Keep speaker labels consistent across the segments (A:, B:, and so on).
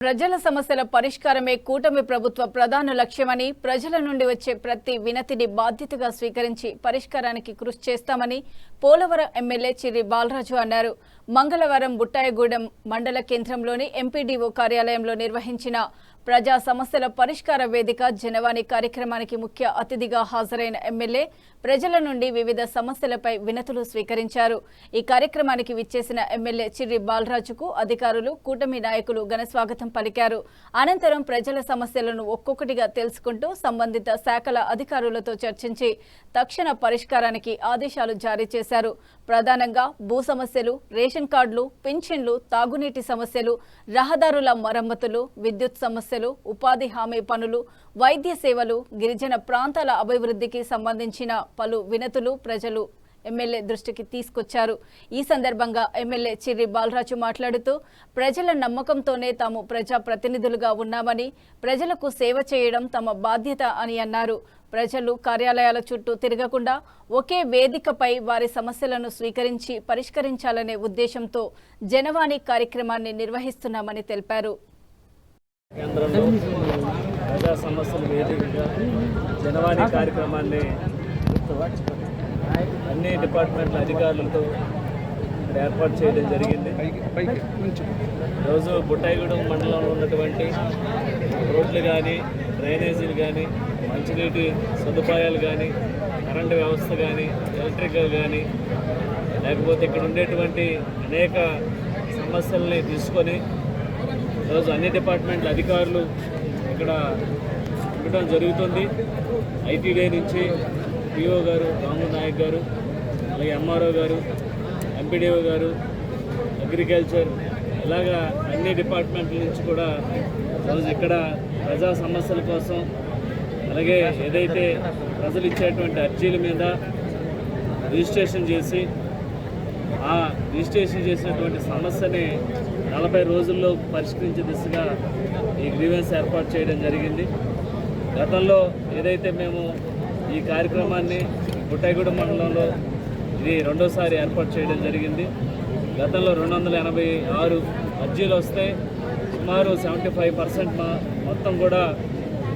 A: ప్రజల సమస్యల పరిష్కారమే కూటమి ప్రభుత్వ ప్రధాన లక్ష్యమని, ప్రజల నుండి వచ్చే ప్రతి వినతిని బాధ్యతగా స్వీకరించి పరిష్కారానికి కృషి చేస్తామని పోలవరం ఎమ్మెల్యే చిర్రి బాలరాజు అన్నారు. మంగళవారం బుట్టాయగూడెం మండల కేంద్రంలోని ఎంపీడీఓ కార్యాలయంలో నిర్వహించిన ప్రజా సమస్యల పరిష్కార వేదిక జనవాణి కార్యక్రమానికి ముఖ్య అతిథిగా హాజరైన ఎమ్మెల్యే ప్రజల నుండి వివిధ సమస్యలపై వినతులు స్వీకరించారు. ఈ కార్యక్రమానికి విచ్చేసిన ఎమ్మెల్యే చిర్రి బాలరాజుకు అధికారులు, కూటమి నాయకులు ఘన స్వాగతం పలికారు. అనంతరం ప్రజల సమస్యలను ఒక్కొక్కటిగా తెలుసుకుంటూ సంబంధిత శాఖల అధికారులతో చర్చించి తక్షణ పరిష్కారానికి ఆదేశాలు జారీ చేశారు. ప్రధానంగా భూ సమస్యలు, రేషన్ కార్డులు, పింఛన్లు, తాగునీటి సమస్యలు, రహదారుల మరమ్మతులు, విద్యుత్ సమస్యలు, ఉపాధి హామీ పనులు, వైద్య సేవలు, గిరిజన ప్రాంతాల అభివృద్ధికి సంబంధించిన పలు వినతులు ప్రజలు ఎమ్మెల్యే దృష్టికి తీసుకొచ్చారు. ఈ సందర్భంగా ఎమ్మెల్యే చిర్రి బాలరాజు మాట్లాడుతూ ప్రజల నమ్మకంతోనే తాము ప్రజా ప్రతినిధులుగా ఉన్నామని, ప్రజలకు సేవ చేయడం తమ బాధ్యత అని అన్నారు. ప్రజలు కార్యాలయాల చుట్టూ తిరగకుండా ఒకే వేదికపై వారి సమస్యలను స్వీకరించి పరిష్కరించాలనే ఉద్దేశంతో జనవాణి కార్యక్రమాన్ని నిర్వహిస్తున్నామని తెలిపారు.
B: కేంద్రంలో ప్రజా సమస్యల వేదికగా జనవాణి కార్యక్రమాన్ని అన్ని డిపార్ట్మెంట్ల అధికారులతో ఏర్పాటు చేయడం జరిగింది. రోజు బుట్టాయగూడెం మండలంలో ఉన్నటువంటి రోడ్లు కానీ, డ్రైనేజీలు కానీ, మంచినీటి సదుపాయాలు కానీ, కరెంటు వ్యవస్థ కానీ, ఎలక్ట్రికల్ కానీ, లేకపోతే ఇక్కడ ఉండేటువంటి అనేక సమస్యల్ని తీసుకొని ఈరోజు అన్ని డిపార్ట్మెంట్ల అధికారులు ఇక్కడ ఉండటం జరుగుతుంది. ఐటీడీ నుంచి పిఓ గారు, రాము నాయక్ గారు, అలాగే ఎంఆర్ఓ గారు, ఎంపీడీఓ గారు, అగ్రికల్చర్, ఇలాగా అన్ని డిపార్ట్మెంట్ల నుంచి కూడా ఈరోజు ఇక్కడ ప్రజా సమస్యల కోసం, అలాగే ఏదైతే ప్రజలు ఇచ్చేటువంటి అర్జీల మీద రిజిస్ట్రేషన్ చేసి ఆ రిజిస్ట్రేషన్ చేసినటువంటి సమస్యని 40 రోజుల్లో పరిష్కరించే దిశగా ఈ గ్రీవెన్స్ ఏర్పాటు చేయడం జరిగింది. గతంలో ఏదైతే మేము ఈ కార్యక్రమాన్ని బుట్టాయగూడెం మండలంలో ఇది రెండోసారి ఏర్పాటు చేయడం జరిగింది. గతంలో 286 అర్జీలు వస్తే సుమారు 75% మొత్తం కూడా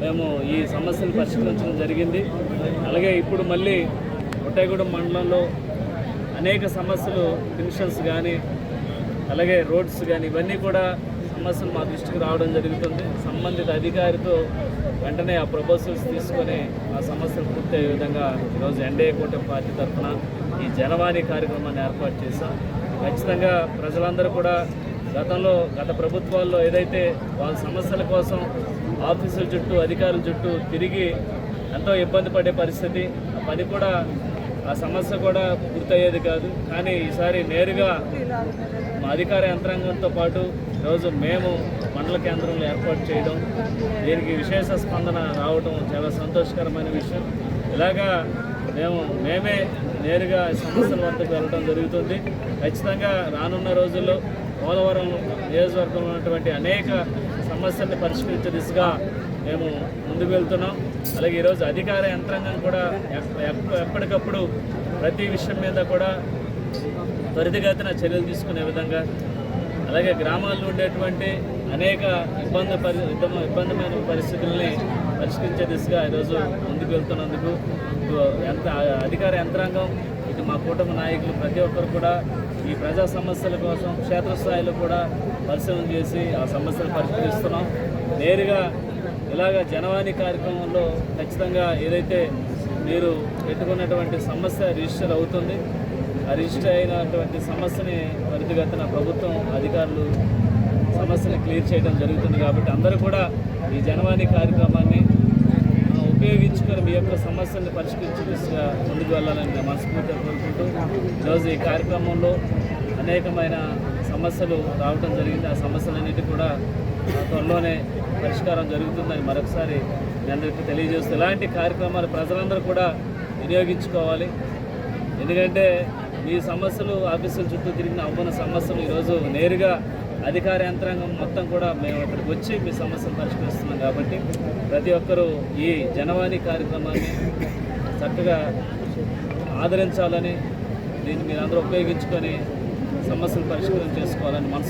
B: మేము ఈ సమస్యను పరిష్కరించడం జరిగింది. అలాగే ఇప్పుడు మళ్ళీ బుట్టాయగూడెం మండలంలో అనేక సమస్యలు, పెన్షన్స్ కానీ, అలాగే రోడ్స్ కానీ, ఇవన్నీ కూడా సమస్యలు మా దృష్టికి రావడం జరుగుతుంది. సంబంధిత అధికారితో వెంటనే ఆ ప్రపోజల్స్ తీసుకొని ఆ సమస్యలు పూర్తయ్యే విధంగా ఈరోజు ఎన్డీఏ కూటమి పార్టీ తరఫున ఈ జనవాణి కార్యక్రమాన్ని ఏర్పాటు చేశాం. ఖచ్చితంగా ప్రజలందరూ కూడా గత ప్రభుత్వాల్లో ఏదైతే వాళ్ళ సమస్యల కోసం ఆఫీసుల చుట్టూ, అధికారుల చుట్టూ తిరిగి ఎంతో ఇబ్బంది పడే పరిస్థితి, ఆ పని కూడా, ఆ సమస్య కూడా పూర్తయ్యేది కాదు. కానీ ఈసారి నేరుగా మా అధికార యంత్రాంగంతో పాటు ఈరోజు మేము మండల కేంద్రంలో ఏర్పాటు చేయడం, దీనికి విశేష స్పందన రావడం చాలా సంతోషకరమైన విషయం. ఇలాగా మేమే నేరుగా సమస్యల వద్దకు వెళ్ళడం జరుగుతుంది. ఖచ్చితంగా రానున్న రోజుల్లో పోలవరం నియోజకవర్గంలో ఉన్నటువంటి అనేక సమస్యల్ని పరిష్కరించే దిశగా మేము ముందుకు వెళ్తున్నాం. అలాగే ఈరోజు అధికార యంత్రాంగం కూడా ఎప్పటికప్పుడు ప్రతి విషయం మీద కూడా త్వరితగతిన చర్యలు తీసుకునే విధంగా, అలాగే గ్రామాల్లో ఉండేటువంటి అనేక ఇబ్బందిమైన పరిస్థితుల్ని పరిష్కరించే దిశగా ఈరోజు ముందుకు వెళ్తున్నందుకు అధికార యంత్రాంగం, ఇటు మా కూటమి నాయకులు ప్రతి ఒక్కరు కూడా ఈ ప్రజా సమస్యల కోసం క్షేత్రస్థాయిలో కూడా పరిశీలన చేసి ఆ సమస్యలు పరిష్కరిస్తున్నాం. నేరుగా ఇలాగ జనవాణి కార్యక్రమంలో ఖచ్చితంగా ఏదైతే మీరు పెట్టుకున్నటువంటి సమస్య రిజిస్టర్ అవుతుంది. ఆ రిజిస్టర్ అయినటువంటి సమస్యని త్వరితగతిన ప్రభుత్వం అధికారులు సమస్యని క్లియర్ చేయడం జరుగుతుంది. కాబట్టి అందరూ కూడా ఈ జనవాణి కార్యక్రమాన్ని ఉపయోగించుకొని మీ యొక్క సమస్యల్ని పరిష్కరించే దిశగా ముందుకు వెళ్ళాలని నేను మనస్ఫూర్తిగా కోరుకుంటూ ఈరోజు ఈ కార్యక్రమంలో అనేకమైన సమస్యలు రావడం జరిగింది. ఆ సమస్యలన్నిటి కూడా త్వరలోనే పరిష్కారం జరుగుతుందని మరొకసారి మీ అందరికీ తెలియజేస్తూ, ఇలాంటి కార్యక్రమాలు ప్రజలందరూ కూడా వినియోగించుకోవాలి. ఎందుకంటే మీ సమస్యలు ఆఫీసుల చుట్టూ తిరిగిన అవ్వన సమస్యలు ఈరోజు నేరుగా అధికార యంత్రాంగం మొత్తం కూడా మేము ఇక్కడికి వచ్చి మీ సమస్యలు పరిష్కరిస్తున్నాం. కాబట్టి ప్రతి ఒక్కరూ ఈ జనవాణి కార్యక్రమాన్ని చక్కగా ఆదరించాలని, దీన్ని మీరందరూ ఉపయోగించుకొని సమస్యలు పరిష్కారం చేసుకోవాలని మనసు